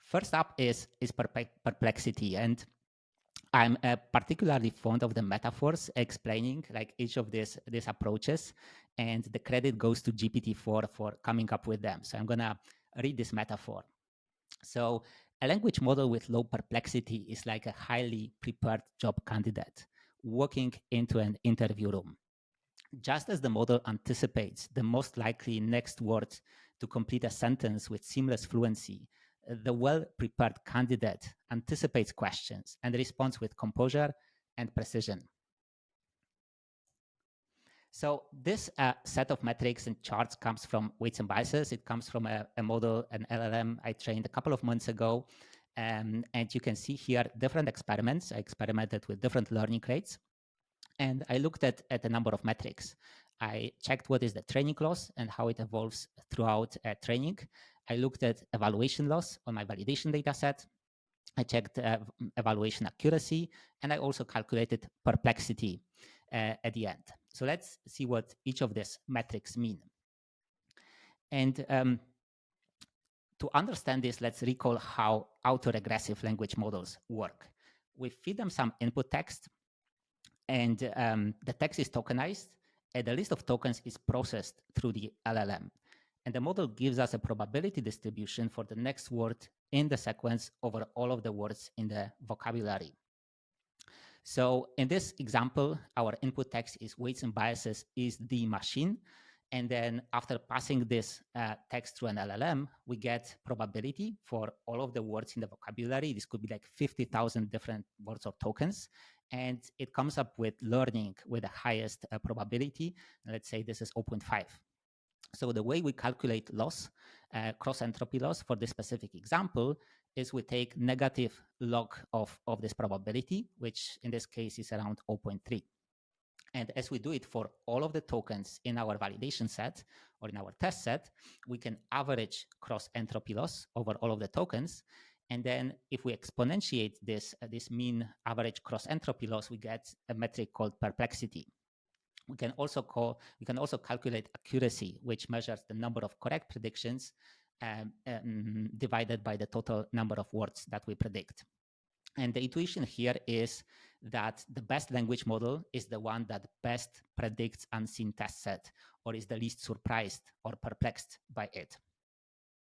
First up is perplexity, and I'm particularly fond of the metaphors explaining like each of these approaches, and the credit goes to GPT-4 for coming up with them. So I'm gonna read this metaphor. So a language model with low perplexity is like a highly prepared job candidate walking into an interview room. Just as the model anticipates the most likely next word to complete a sentence with seamless fluency, the well-prepared candidate anticipates questions and responds with composure and precision. So this set of metrics and charts comes from weights and biases. It comes from a model, an LLM I trained a couple of months ago. And you can see here different experiments. I experimented with different learning rates. And I looked at a number of metrics. I checked what is the training loss and how it evolves throughout training. I looked at evaluation loss on my validation data set. I checked evaluation accuracy, and I also calculated perplexity at the end. So let's see what each of these metrics mean. And to understand this, let's recall how autoregressive language models work. We feed them some input text, and the text is tokenized, and the list of tokens is processed through the LLM. And the model gives us a probability distribution for the next word in the sequence over all of the words in the vocabulary. So in this example, our input text is weights and biases is the machine. And then after passing this text through an LLM, we get probability for all of the words in the vocabulary. This could be like 50,000 different words or tokens. And it comes up with learning with the highest probability. Let's say this is 0.5. So the way we calculate loss, cross-entropy loss for this specific example, is we take negative log of this probability, which in this case is around 0.3. And as we do it for all of the tokens in our validation set or in our test set, we can average cross-entropy loss over all of the tokens. And then if we exponentiate this mean average cross-entropy loss, we get a metric called perplexity. We can also calculate accuracy, which measures the number of correct predictions divided by the total number of words that we predict. And the intuition here is that the best language model is the one that best predicts unseen test set or is the least surprised or perplexed by it.